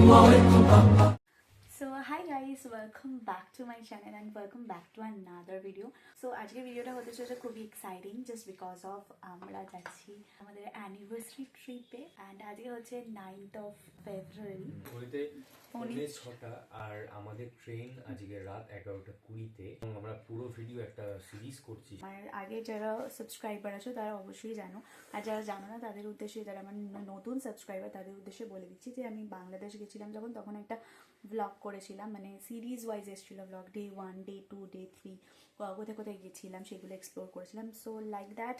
So hi guys, welcome back to my channel and welcome back to another video. So আজকের ভিডিওটা হতে চলেছে খুবই এক্সাইটিং জাস্ট বিকজ অফ আমরা যাচ্ছি আমাদের অ্যানিভার্সারি ট্রিপে অ্যান্ড আজকে হচ্ছে 9th of February বলতে 6টা আর আমাদের ট্রেন আজকে রাত 11:20-তে এবং আমরা পুরো ভিডিও একটা সিরিজ করছি। আমার আগে যারা সাবস্ক্রাইবার আছে তারা অবশ্যই জানো, আর যারা জানো না তাদের উদ্দেশ্যে, যারা আমার নতুন সাবস্ক্রাইবার তাদের উদ্দেশ্যে বলে দিচ্ছি যে আমি বাংলাদেশ গেছিলাম যখন, তখন একটা ব্লগ করেছিলাম, মানে সিরিজ ওয়াইজ এসেছিল ব্লগ, ডে 1, ডে 2, ডে 3 কোথায় কোথায় গেছিলাম সেগুলো এক্সপ্লোর করেছিলাম। সো লাইক দ্যাট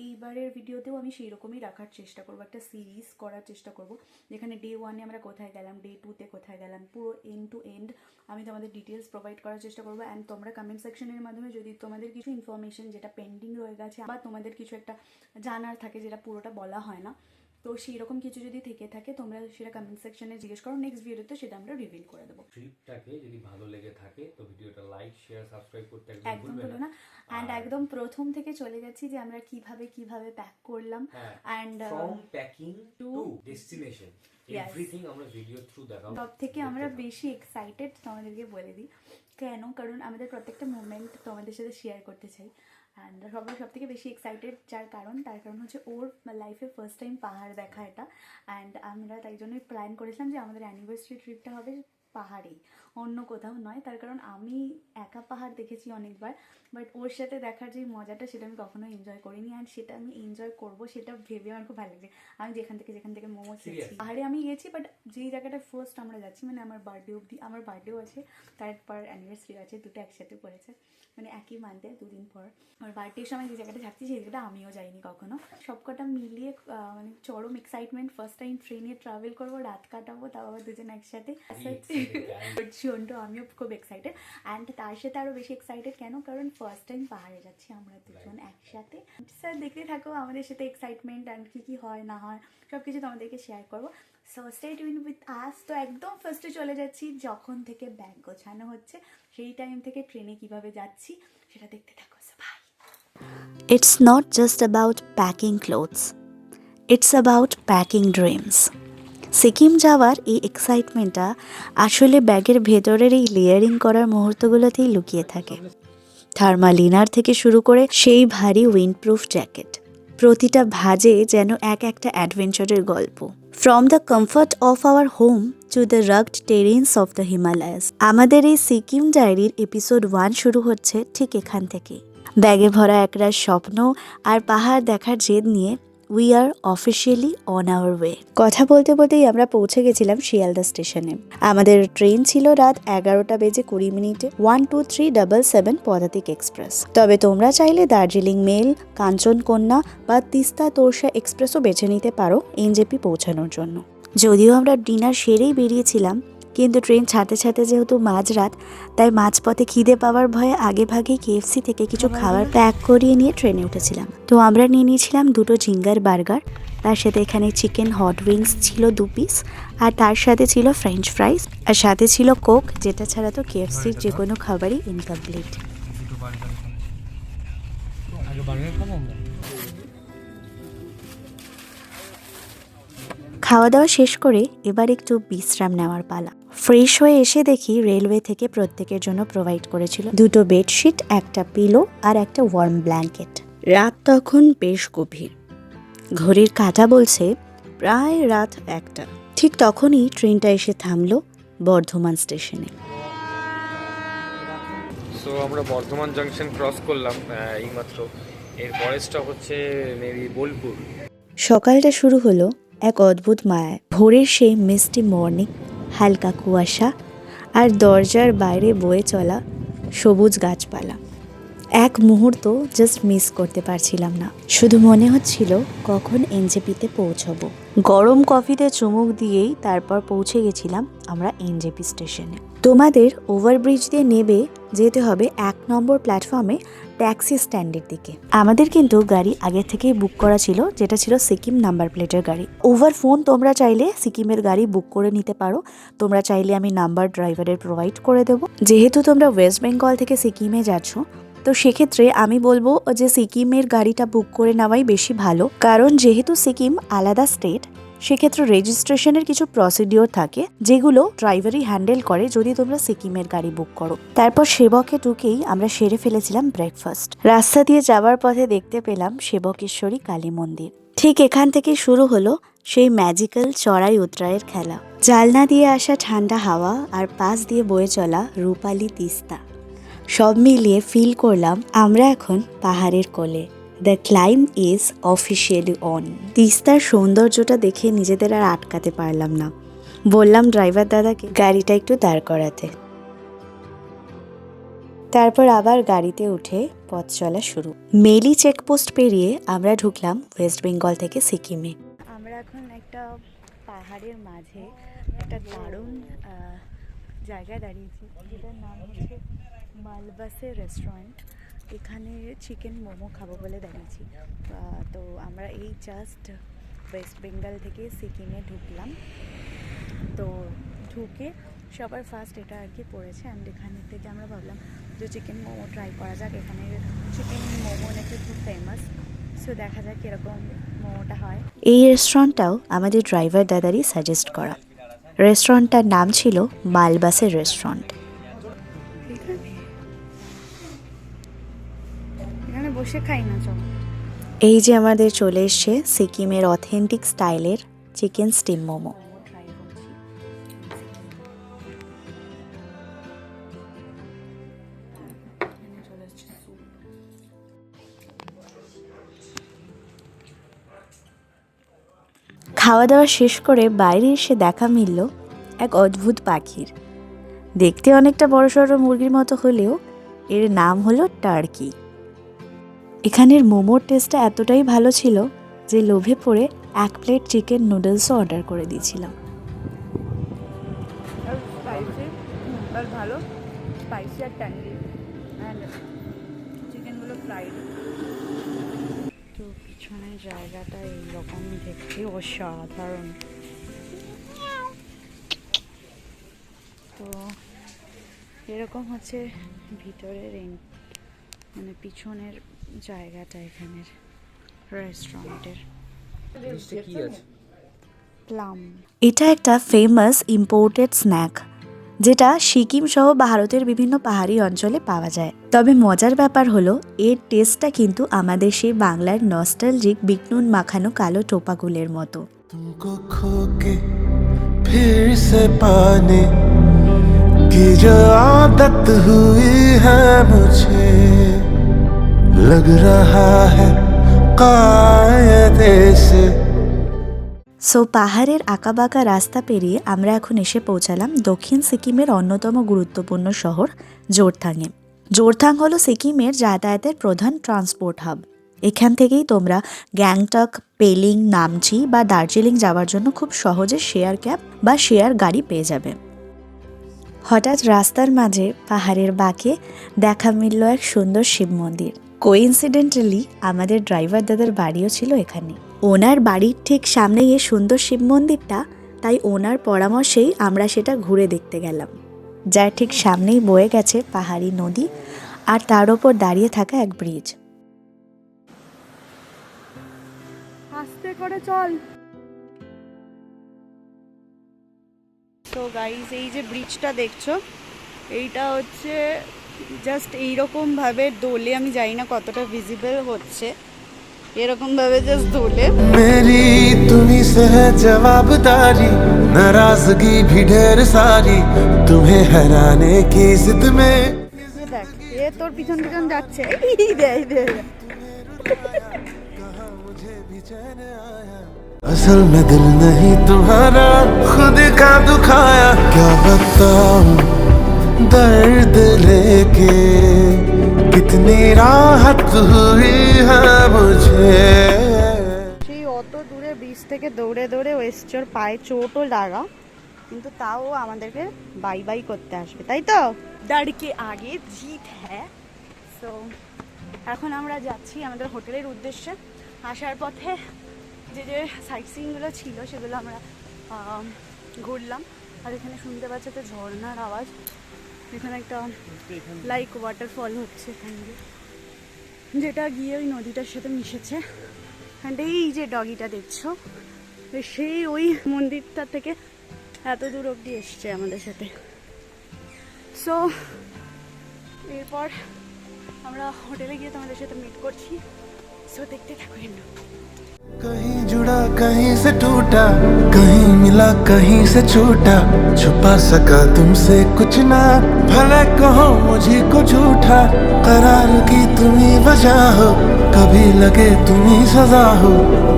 এইবারের ভিডিওতেও আমি সেই রকমই রাখার চেষ্টা করবো, একটা সিরিজ করার চেষ্টা করব যেখানে ডে 1-এ আমরা কোথায় গেলাম, ডে 2-তে কোথায় গেলাম, পুরো এন্ড টু এন্ড আমি তোমাদের ডিটেলস প্রোভাইড করার চেষ্টা করবো। অ্যান্ড তোমরা কমেন্ট সেকশনের মাধ্যমে যদি তোমাদের কিছু ইনফরমেশন যেটা পেন্ডিং রয়ে গেছে বা তোমাদের কিছু একটা জানার থাকে যেটা পুরোটা বলা হয় না, তো সেই রকম কিছু যদি থেকে থাকে তোমরা সেটা কমেন্ট সেকশনে জিজ্ঞেস করো, নেক্সট ভিডিওতে সেটা আমরা রিভিল করে দেবো। ট্রিপটাকে যদি ভালো লেগে থাকে তো ভিডিওটা লাইক শেয়ার সাবস্ক্রাইব করতে একদম ভুলো না। অ্যান্ড একদম প্রথম থেকে চলে যাচ্ছি যে আমরা কিভাবে প্যাক করলাম, and from packing to destination everything আমরা ভিডিও থ্রু দেখাবো। সব থেকে আমরা বেশি এক্সাইটেড তোমাদেরকে বলে দিই কেন, কারণ আমাদের প্রত্যেকটা মোমেন্ট তোমাদের সাথে শেয়ার করতে চাই। অ্যান্ড সব থেকে বেশি এক্সাইটেড তার কারণ হচ্ছে ওর লাইফে ফার্স্ট টাইম পাহাড় দেখা এটা। অ্যান্ড আমরা তাই জন্যই প্ল্যান করেছিলাম যে আমাদের অ্যানিভার্সারি ট্রিপটা হবে পাহাড়েই, অন্য কোথাও নয়। তার কারণ আমি একা পাহাড় দেখেছি অনেকবার, বাট ওর সাথে দেখার যে মজাটা সেটা আমি কখনো এনজয় করিনি, অ্যান্ড সেটা আমি এনজয় করবো সেটা ভেবে আমার খুব ভালো লাগছে। আমি যেখান থেকে মোমোস খেয়েছি, পাহাড়ে আমি গেছি, বাট যেই জায়গাটা ফার্স্ট আমরা যাচ্ছি, মানে আমার বার্থডে অবধি, আমার বার্থডেও আছে তারপর অ্যানিভার্সারি আছে, দুটো একসাথে পড়েছে, মানে একই মান্থে 2 দিন পর। আমার বার্থডের সময় যে জায়গাটা থাকছি সেই জায়গাটা আমিও যাইনি কখনো। সবকটা মিলিয়ে মানে চরম এক্সাইটমেন্ট, ফার্স্ট টাইম ট্রেনে ট্রাভেল করবো, রাত কাটাবো, তাও আবার দুজন একসাথে। শুনতো আমিও খুব এক্সাইটেড, অ্যান্ড তার সাথে আরও বেশি এক্সাইটেড কেন, কারণ ফার্স্ট টাইম পাহাড়ে যাচ্ছি আমরা দুজন একসাথে। স্যার দেখতে থাকো আমাদের সাথে এক্সাইটমেন্ট, অ্যান্ড কী হয় না হয় সব কিছু তোমাদেরকে শেয়ার করবো। So stay tuned with us. তো একদম ফার্স্টে চলে যাচ্ছি যখন থেকে ব্যাগ গোছানো হচ্ছে, সেই টাইম থেকে ট্রেনে কিভাবে যাচ্ছি সেটা দেখতে থাকো। By. It's not just about packing clothes. It's about packing dreams. Sikkim যাওয়ার এই এক্সাইটমেন্টটা আসলে ব্যাগের ভেতরের এই লেয়ারিং করার মুহূর্তগুলোতেই লুকিয়ে থাকে। থার্মাল ইনার থেকে শুরু করে সেই ভারী উইন্ডপ্রুফ জ্যাকেট, প্রতিটা ভাঁজে যেন একটা অ্যাডভেঞ্চারের গল্প। From the comfort of our home to the rugged terrains of the Himalayas. আমাদের এই সিকিম ডায়েরির এপিসোড 1 শুরু হচ্ছে ঠিক এখান থেকে। ব্যাগে ভরা একরাশ স্বপ্ন আর পাহাড় দেখার জেদ নিয়ে we are officially on our way. কথা বলতে বলতেই আমরা পৌঁছে গেছিলাম শিয়ালদা স্টেশনে। আমাদের ট্রেন ছিল রাত 11:20 12377 পদাতিক এক্সপ্রেস। তবে তোমরা চাইলে দার্জিলিং মেল, কাঞ্চনকন্যা বা তিস্তা তোরসা এক্সপ্রেসও বেছে নিতে পারো এনজেপি পৌঁছানোর জন্য। যদিও আমরা ডিনার সেরেই বেরিয়েছিলাম, কিন্তু ট্রেন ছাড়তে যেহেতু মাঝরাত, তাই মাঝপথে খিদে পাওয়ার ভয়ে আগেভাগেই কেএফসি থেকে কিছু খাবার প্যাক করিয়ে নিয়ে ট্রেনে উঠেছিলাম। তো আমরা নিয়ে নিয়েছিলাম 2 জিঙ্গার বার্গার, তার সাথে এখানে চিকেন হট উইংস ছিল 2 পিস, আর তার সাথে ছিল ফ্রেঞ্চ ফ্রাইস, আর সাথে ছিল কোক, যেটা ছাড়া তো কেএফসির যে কোনো খাবারই ইনকমপ্লিট। খাওয়া দাওয়া শেষ করে এবার একটু বিশ্রাম নেওয়ার পালা। ফ্রেশ হয়ে এসে দেখি রেলওয়ে থেকে প্রত্যেকের জন্য প্রোভাইড করেছিল 2 বেডশিট, একটা পিলো আর একটা ওয়ার্ম ব্ল্যাঙ্কেট। রাত তখন বেশ গভীর, ঘড়ির কাঁটা বলছে প্রায় রাত 1টা। ঠিক তখনই ট্রেনটা এসে থামলো বর্ধমান স্টেশনে। সো আমরা বর্ধমান জাংশন ক্রস করলাম এইমাত্র। এর পরের স্টপ হচ্ছে মেবি বোলপুর। সকালটা শুরু হলো এক অদ্ভুত মায়ায়। ভোরের সেই মিষ্টি মর্নিং, হালকা কুয়াশা আর দরজার বাইরে বয়ে চলা সবুজ গাছপালা। এক মুহূর্ত জাস্ট মিস করতে পারছিলাম না। শুধু মনে হচ্ছিল কখন এনজেপিতে পৌঁছবো। গরম কফিতে চুমুক দিয়েই তারপর পৌঁছে গেছিলাম আমরা এনজেপি স্টেশনে। তোমাদের ওভারব্রিজ দিয়ে নেবে যেতে হবে 1 নম্বর প্ল্যাটফর্মে ট্যাক্সি স্ট্যান্ডের দিকে। আমাদের কিন্তু গাড়ি আগে থেকেই বুক করা ছিল, যেটা ছিল সিকিম নাম্বার প্লেটের গাড়ি। ওভার ফোন তোমরা চাইলে সিকিমের গাড়ি বুক করে নিতে পারো, তোমরা চাইলে আমি নাম্বার ড্রাইভারের প্রোভাইড করে দেবো। যেহেতু তোমরা ওয়েস্ট বেঙ্গল থেকে সিকিমে যাচ্ছ, তো সেক্ষেত্রে আমি বলবো যে সিকিমের গাড়িটা বুক করে নেওয়াই বেশি ভালো, কারণ যেহেতু সিকিম আলাদা স্টেট, সেক্ষেত্রে রেজিস্ট্রেশনের কিছু প্রসিডিওর থাকে যেগুলো ড্রাইভারই হ্যান্ডেল করে যদি তোমরা সিকিমের গাড়ি বুক করো। তারপর সেবকে ঢুকেই আমরা সেরে ফেলেছিলাম ব্রেকফাস্ট। রাস্তা দিয়ে যাওয়ার পথে দেখতে পেলাম সেবকেশ্বরী কালী মন্দির। ঠিক এখান থেকেই শুরু হলো সেই ম্যাজিক্যাল চড়াই উতরাইয়ের খেলা। জালনা দিয়ে আসা ঠান্ডা হাওয়া আর পাশ দিয়ে বয়ে চলা রূপালী তিস্তা, সব মিলিয়ে ফিল করলাম আমরা এখন পাহাড়ের কোলে। The claim is officially on. তিস্তার সৌন্দর্যটা দেখে নিজেদের আর আটকাতে পারলাম না, বললাম ড্রাইভার দাদাকে গাড়িটা একটু দাঁড় করাতে। তারপর আবার গাড়িতে উঠে পথ চলা শুরু। মেলি চেকপোস্ট পেরিয়ে আমরা ঢুকলাম ওয়েস্ট বেঙ্গল থেকে সিকিমে। আমরা এখন একটা পাহাড়ের মাঝে একটা দারুণ জায়গায় দাঁড়িয়েছি, যেটার নাম হচ্ছে মালবাসে রেস্টুরেন্ট। এখানে চিকেন মোমো খাবো বলে দাঁড়িয়েছি। তো আমরা এই জাস্ট ওয়েস্ট বেঙ্গল থেকে সিকিমে ঢুকলাম। তো ঢুকে সবার ফার্স্ট এটা আর কি পড়েছে, অ্যান্ড এখান থেকে আমরা ভাবলাম যে চিকেন মোমো ট্রাই করা যাক। এখানে চিকেন মোমো নাকি খুব ফেমাস, সো দেখা যাক কীরকম মোমোটা হয়। এই রেস্টুরেন্টটাও আমাদের ড্রাইভার দাদারই সাজেস্ট করা। রেস্টুরেন্টটার নাম ছিল মালবাসের রেস্টুরেন্ট। এখানে বসে খাই না চল। এই যে আমাদের চলে এসছে সিকিমের অথেন্টিক স্টাইলের চিকেন স্টিম মোমো। খাওয়া দাওয়া শেষ করে বাইরে এসে দেখা মিলল এক অদ্ভুত পাখির। দেখতে অনেকটা বড়সড় মুরগির মতো হলেও এর নাম হলো টার্কি। এখানের মোমোর টেস্টটা এতটাই ভালো ছিল যে লোভে পড়ে 1 প্লেট চিকেন নুডলসও অর্ডার করে দিয়েছিলাম। ভালো স্পাইসি আর ট্যাঙ্গি, অ্যান্ড চিকেনগুলো ফ্রাইড। তো পিছনের জায়গাটা এইরকম দেখতে অসাধারণ। তো এরকম হচ্ছে ভিতরের মানে পিছনের জায়গাটা এখানের রেস্টুরেন্টের। প্লাম, এটা একটা ফেমাস ইম্পোর্টেড স্ন্যাক যেটা সিকিম সহ ভারতের বিভিন্ন পাহাড়ি অঞ্চলে পাওয়া যায়। তবে মজার ব্যাপার হলো এর টেস্টটা কিন্তু আমাদের সেই বাংলার নস্টালজিক বিটনুন মাখানো কালো টোপাগুলের মতো। तुमको खो के फिर से पाने की जो आदत हुई है मुझे, लग रहा है कायदे से। সো পাহাড়ের আঁকাবাঁকা রাস্তা পেরিয়ে আমরা এখন এসে পৌঁছালাম দক্ষিণ সিকিমের অন্যতম গুরুত্বপূর্ণ শহর জোরথাংয়ে। জোরথাং হলো সিকিমের যাতায়াতের প্রধান ট্রান্সপোর্ট হাব। এখান থেকেই তোমরা গ্যাংটক, পেলিং, নামচি বা দার্জিলিং যাওয়ার জন্য খুব সহজে শেয়ার ক্যাব বা শেয়ার গাড়ি পেয়ে যাবে। হঠাৎ রাস্তার মাঝে পাহাড়ের বাঁকে দেখা মিলল এক সুন্দর শিব মন্দির। কোইন্সিডেন্টালি আমাদের ড্রাইভার দাদার বাড়িও ছিল এখানে। ওনার বাড়ির ঠিক সামনেই এই সুন্দর শিব মন্দিরটা, তাই ওনার পরামর্শেই আমরা সেটা ঘুরে দেখতে গেলাম। যার ঠিক সামনেই বয়ে গেছে পাহাড়ি নদী আর তার ওপর দাঁড়িয়ে থাকা এক ব্রিজ। আস্তে করে চল। তো গাইজ, এই যে ব্রিজটা দেখছো, এইটা হচ্ছে জাস্ট এইরকম ভাবে দোলে, আমি জানি না কতটা ভিজিবল হচ্ছে, এরকম ভাবে জাস্ট দোলে। मेरी तुम्ही से है जवाबदारी, नाराजगी भी ढेर सारी, तुम्हें हराने की जिद में। দেখ, এ তোর পিছন পিছন যাচ্ছে। এই দে, এই দে। कहाँ मुझे भी चैन आया, असल में दिल नहीं तुम्हारा खुद का दुखाया, क्या बताऊं दर्द लेके कितनी राहत हुई है मुझे। সেই অত দূরে ব্রিজ থেকে দৌড়ে দৌড়ে ওয়েস্টার পায়ে চোটও লাগা, কিন্তু তাও আমাদেরকে বাই বাই করতে আসবে, তাই তো? দাঁড়কে আগে জিত হ্যাঁ। সো এখন আমরা যাচ্ছি আমাদের হোটেলের উদ্দেশ্যে। আসার পথে যে যে সাইট সিইংগুলো ছিল সেগুলো আমরা ঘুরলাম। আর এখানে শুনতে পাচ্ছি তো ঝর্ণার আওয়াজ। এখানে একটা লাইক ওয়াটারফল হচ্ছে এখান দিয়ে, যেটা গিয়ে ওই নদীটার সাথে মিশেছে। অ্যান্ড এই যে ডগিটা দেখছো, সেই ওই মন্দিরটা থেকে এত দূর অবধি এসছে আমাদের সাথে। সো এরপর আমরা হোটেলে গিয়ে তোমাদের সাথে মিট করছি। সো দেখতে থাকো। कहीं जुड़ा कहीं से टूटा, कहीं मिला कहीं से छूटा, छुपा सका तुमसे कुछ ना, भले कहो मुझे को झूठा, करार की तुम ही वजह हो, कभी लगे तुम ही सजा हो,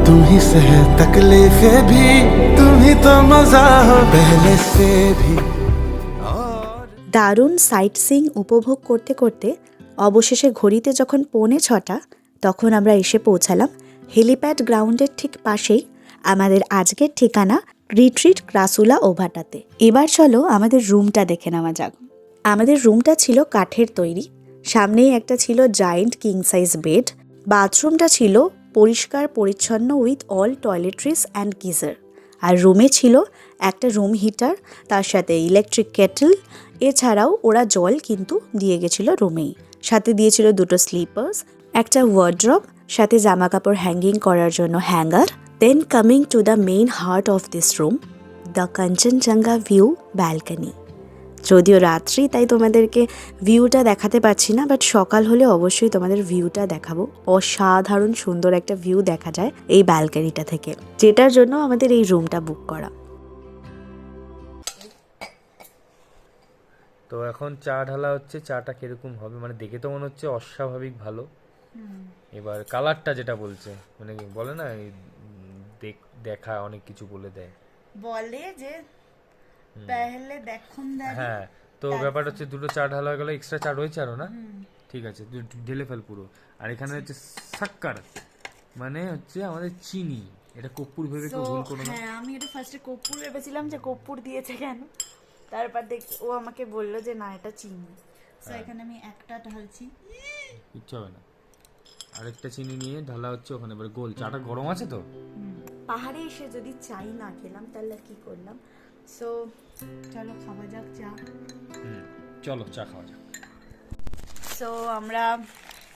तुम ही सह तकलीफे भी, तुम ही तो मजा हो पहले से भी। দারুণ সাইট সিইং উপভোগ করতে করতে অবশেষে ঘড়িতে যখন 6:45 তখন আমরা এসে পৌঁছালাম হেলিপ্যাড গ্রাউন্ডের ঠিক পাশেই আমাদের আজকের ঠিকানা রিট্রিট ক্রাসুলা ওভাটাতে। এবার চলো আমাদের রুমটা দেখে নেওয়া যাক। আমাদের রুমটা ছিল কাঠের তৈরি, সামনেই একটা ছিল জায়েন্ট কিং সাইজ বেড, বাথরুমটা ছিল পরিষ্কার পরিচ্ছন্ন with all toiletries and geyser, আর রুমে ছিল একটা রুম হিটার, তার সাথে ইলেকট্রিক কেটল। এছাড়াও ওরা জল কিন্তু দিয়ে গেছিলো রুমেই, সাথে দিয়েছিল 2টো স্লিপার্স, একটা ওয়ার্ড্রব, সাথে জামা কাপড় হ্যাঙ্গিং করার জন্য hanger. Then coming to the main heart of this room, the Kanchenjunga view balcony. যদিও রাত্রি তাই তোমাদেরকে ভিউটা দেখাতে পারছি না, বাট সকাল হলে অবশ্যই তোমাদের ভিউটা দেখাবো। অসাধারণ সুন্দর একটা ভিউ দেখা যায় এই ব্যালকনিটা থেকে, যেটার জন্য আমাদের এই রুমটা বুক করা। তো এখন চা ঢালা হচ্ছে। চাটা কিরকম হবে মানে দেখে তো মনে হচ্ছে অস্বাভাবিক ভালো। এবার কালারটা যেটা বলছে মানে বলে না দেখা অনেক কিছু বলে দেয়, বলে যে পহলে দেখুন। হ্যাঁ, তো ব্যাপারটা হচ্ছে 2টো চা ঢালা হয়ে গেল, এক্সট্রা চা রয়েছে আরো না? ঠিক আছে, ঢেলে ফেল পুরো। আর এখানে হচ্ছে সাক্কার মানে হচ্ছে আমাদের চিনি, এটা কর্পূর ভেবে কেউ ভুল করো না। হ্যাঁ, আমি এটা ফার্স্টে কর্পূর ভেবেছিলাম যে কর্পূর দিয়েছে কেন, তারপর দেখি ও আমাকে বললো যে না এটা চিনি। সো এখানে আমি একটা ঢালছি, কিচ্ছু হবে না। আরেকটা চিনি নিয়ে ঢালা হচ্ছে ওখানে। এবার গোল চাটা গরম আছে তো। পাহাড়ে এসে যদি চাই না খেলাম তাহলে কি করলাম। সো চলো খাওয়া যাক চা। চলো চা খাওয়া যাক। সো আমরা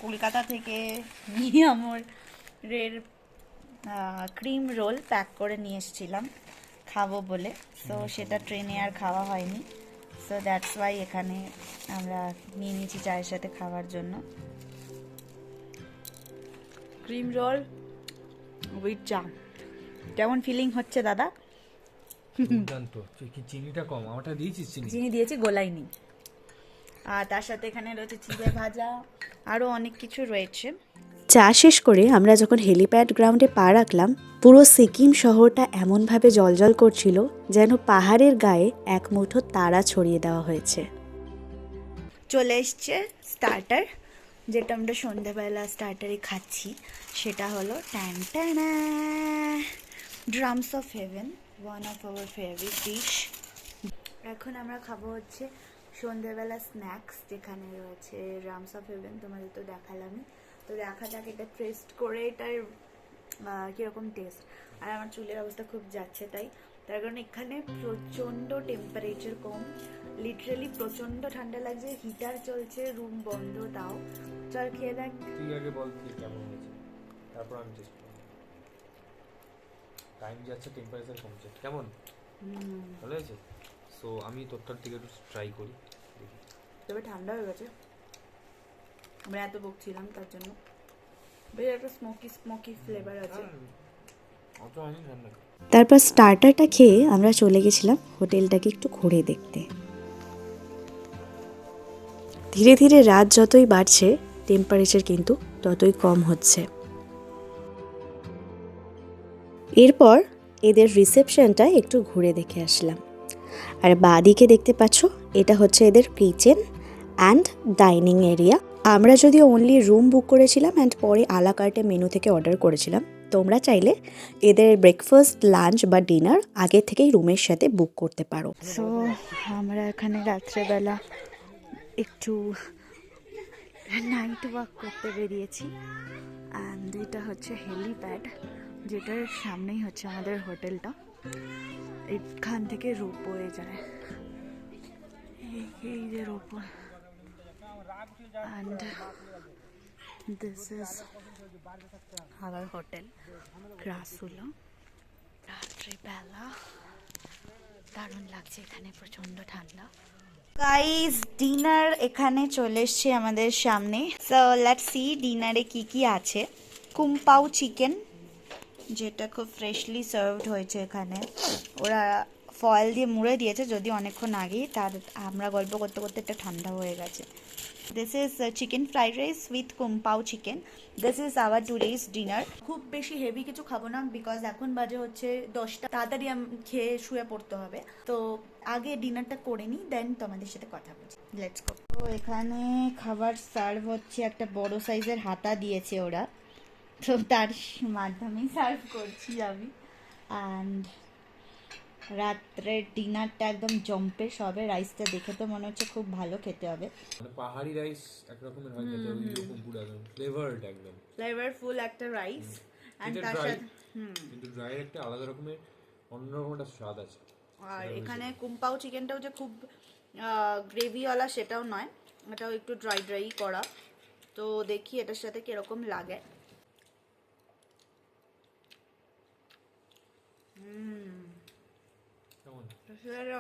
কলকাতা থেকে মিয়ামরের ক্রিম রোল প্যাক করে নিয়ে এসেছিলাম খাবো বলে। সো সেটা ট্রেনে আর খাওয়া হয়নি, সো দ্যাটস ওয়াই এখানে আমরা নিয়ে নিয়েছি চায়ের সাথে খাওয়ার জন্য ক্রিম রোল উইথ চা। কেমন ফিলিং হচ্ছে দাদা? দুর্দান্ত। তুই কি চিনিটা কম? আমারটা দিয়েছিস চিনি? চিনি দিয়েছি, গোলাইনি। আর তার সাথে এখানে রয়েছে চিড়ে ভাজা, আরও অনেক কিছু রয়েছে। চা শেষ করে আমরা যখন হেলিপ্যাড গ্রাউন্ডে পা রাখলাম, পুরো সিকিম শহরটা এমনভাবে জ্বলজ্বল করছিল যেন পাহাড়ের গায়ে এক মুঠো তারা ছড়িয়ে দেওয়া হয়েছে। চলে এসছে স্টার্টার, যেটা আমরা সন্ধ্যাবেলা স্টার্টারে খাচ্ছি, সেটা হলো ট্যান্টানা drums of heaven, one of our favourite dish. এখন আমরা খাবো হচ্ছে সন্ধ্যাবেলা স্ন্যাক্স, যেখানে রয়েছে ড্রামস অফ হেভেন, তোমাদের তো দেখালামই। তো দেখা যাক এটা টেস্ট করে এটার কীরকম টেস্ট। আর আমার চুলের অবস্থা খুব যাচ্ছে তার কারণ এখানে প্রচণ্ড টেম্পারেচার কম, লিটারালি প্রচণ্ড ঠান্ডা লাগছে, হিটার চলছে, রুম বন্ধ, তাও। চল খেয়ে দেখ। তুই আগে বল তুই কেমন হয়েছে, তারপর আমি টেস্ট করব। টাইম যাচ্ছে, টেম্পারেচার কমছে, কেমন ভালো হয়েছে? সো আমি তোরটার থেকে একটু ট্রাই করি দেখি। তবে ঠান্ডা হয়ে গেছে, আমরা এত বকছিলাম তার জন্য। বেশ একটা স্মোকি ফ্লেভার আছে। অত হয়নি ঠান্ডা। তারপর স্টার্টারটা খেয়ে আমরা চলে গেছিলাম হোটেলটাকে একটু ঘুরে দেখতে। ধীরে ধীরে রাত যতই বাড়ছে টেম্পারেচার কিন্তু ততই কম হচ্ছে। এরপর এদের রিসেপশনটা একটু ঘুরে দেখে আসলাম। আর বাঁদিকে দেখতে পাচ্ছ এটা হচ্ছে এদের কিচেন অ্যান্ড ডাইনিং এরিয়া। আমরা যদিও অনলি রুম বুক করেছিলাম অ্যান্ড পরে আলা কার্টে মেনু থেকে অর্ডার করেছিলাম। তোমরা চাইলে এদের ব্রেকফাস্ট, লাঞ্চ বা ডিনার আগে থেকেই রুমের সাথে বুক করতে পারো। সো আমরা এখানে রাত্রেবেলা একটু নাইট ওয়াক করতে বেরিয়েছি। অ্যান্ড এটা হচ্ছে হেলিপ্যাড, যেটার সামনেই হচ্ছে আমাদের হোটেলটা। এখান থেকে রোপওয়ে যায়, এই যে ropeway. And this is our hotel Crassula. রাত্রিবেলা দারুণ লাগছে, এখানে প্রচন্ড ঠান্ডা। গাইস, ডিনার এখানে চলে এসছে আমাদের সামনে। সো লেটস সি ডিনারে কি কি আছে। কুম্পাও চিকেন, যেটা খুব ফ্রেশলি সার্ভড হয়েছে এখানে। ওরা ফয়েল দিয়ে মুড়ে দিয়েছে, যদি অনেকক্ষণ আগেই, তার আমরা গল্প করতে করতে একটা ঠান্ডা হয়ে গেছে। This is chicken fried rice with kung pao chicken. This is our today's dinner. খুব বেশি হেভি কিছু খাবো না, বিকজ এখন বাজে হচ্ছে 10টা, তাড়াতাড়ি খেয়ে শুয়ে পড়তে হবে। তো আগে ডিনারটা করে নিই, দেন তোমাদের সাথে কথা বলছি। Let's go. তো এখানে খাবার সার্ভ হচ্ছে, একটা বড় সাইজের হাতা দিয়েছে ওরা, তো তার মাধ্যমেই সার্ভ করছি আমি। অ্যান্ড রাত্রের ডিনারটা একদম জম্পে সবে। রাইসটা দেখে তো মনে হচ্ছে খুব ভালো খেতে হবে। মানে পাহাড়ি রাইস এক রকমের হয় খেতে, এরকম পুরো একদম ফ্লেভারড, একদম ফ্লেভারফুল একটা রাইস। অ্যান্ড তার ড্রাই, সাথে কিন্তু ড্রাই একটা আলাদা রকমের অন্যরকম একটা স্বাদ আছে। আর এখানে কুম্পাও চিকেনটাও যে খুব গ্রেভিওয়ালা সেটাও নয়, এটাও একটু ড্রাই ড্রাই করা। তো দেখি এটার সাথে কিরকম লাগে।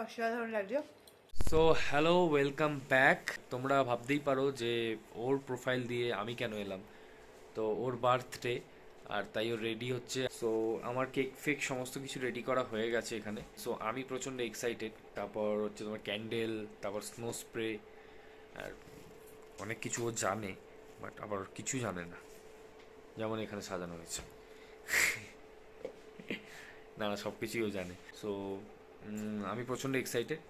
অসাধারণ লাগছে। So hello, welcome back. তোমরা ভাবতেই পারো যে ওর প্রোফাইল দিয়ে আমি কেন এলাম। তো ওর বার্থডে, আর তাই ও রেডি হচ্ছে। সো আমার কেক ফেক সমস্ত কিছু রেডি করা হয়ে গেছে এখানে। সো আমি প্রচণ্ড এক্সাইটেড। তারপর হচ্ছে তোমার ক্যান্ডেল, তারপর স্নো স্প্রে, আর অনেক কিছু ও জানে, বাট আবার কিছু জানে না, যেমন এখানে সাজানো হয়েছে। না, সব কিছুই ও জানে। সো আমি প্রচণ্ড এক্সাইটেড।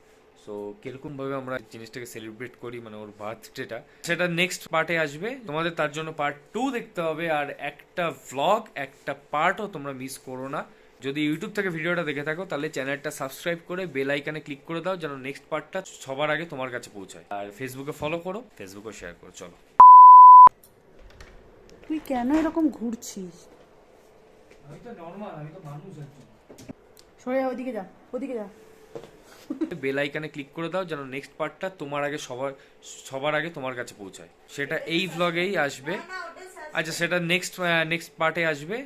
সো কিরকমভাবে আমরা জিনিসটাকে সেলিব্রেট করি, মানে ওর বার্থডেটা, সেটা নেক্সট পার্টে আসবে। তোমাদের তার জন্য পার্ট 2 দেখতে হবে, আর একটা ভ্লগ, একটা পার্টও তোমরা মিস করো না। যদি ইউটিউব থেকে ভিডিওটা দেখে থাকো, তাহলে চ্যানেলটা সাবস্ক্রাইব করে বেল আইকনে ক্লিক করে দাও, যেন নেক্সট পার্টটা সবার আগে তোমার কাছে পৌঁছায়। আর ফেসবুকে ফলো করো, ফেসবুকে শেয়ার করো। চলো। তুই কেন এরকম ঘুরছিস? আমি তো নর্মাল, আমি তো মানুষ একজন। সরে যা, ওদিকে যা, ওদিকে যা। বেল আইকনে ক্লিক করে দাও, যেন নেক্সট পার্টটা তোমার আগে সবার আগে তোমার কাছে পৌঁছায়। সেটা এই ভ্লগেই আসবে। আচ্ছা, সেটা নেক্সট পার্টে আসবে।